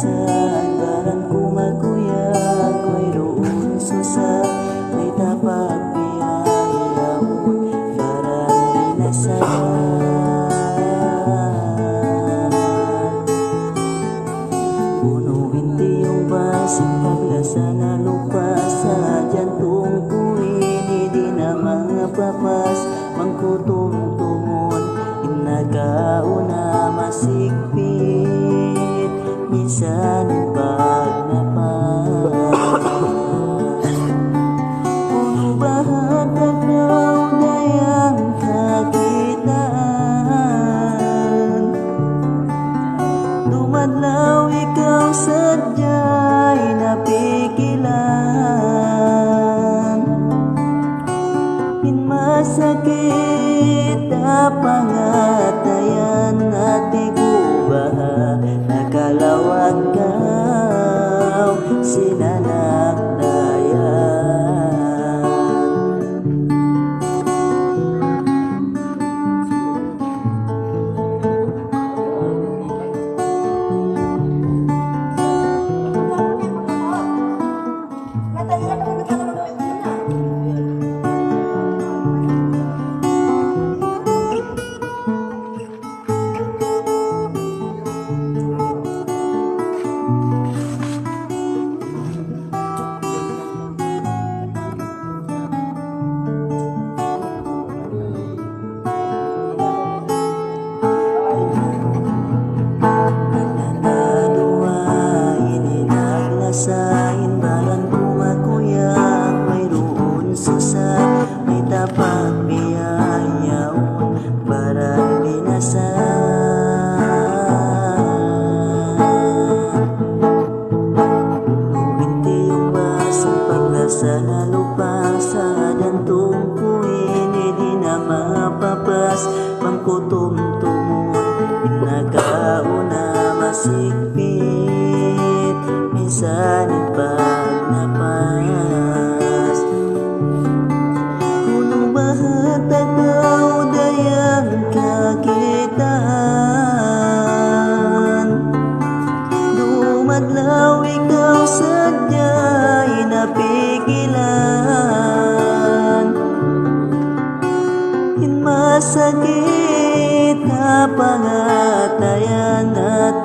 binasag, barang kumakuya, mayroon susa, may tapak piyayaw, barang binasag. Punuin di yung basing paglasa na lupa sa jantong puwin, hindi na mga papas, mangkutung-tungon, inagauna masigpit, minsan yung pagnapas. Puno bahat agaw dayang kakitaan, dumadlaw ikaw sadya'y napigilan, masakit na pangatayan at igubaha, nakalawag kaw sinanakdayan. Sain barang kumakuya, mayroon susa, may tapat biyayaon, barang binasag. Nuwinti yung basang paglasa na lupa sa dantong puwin, hindi na mapapas, mangkutum-tumon, inagauna masigpit, minsan yung pagnapas. Punong bahat agaw dayang kakitaan, dumadlaw ikaw sadya'y napigilan, masakit na pangatayan at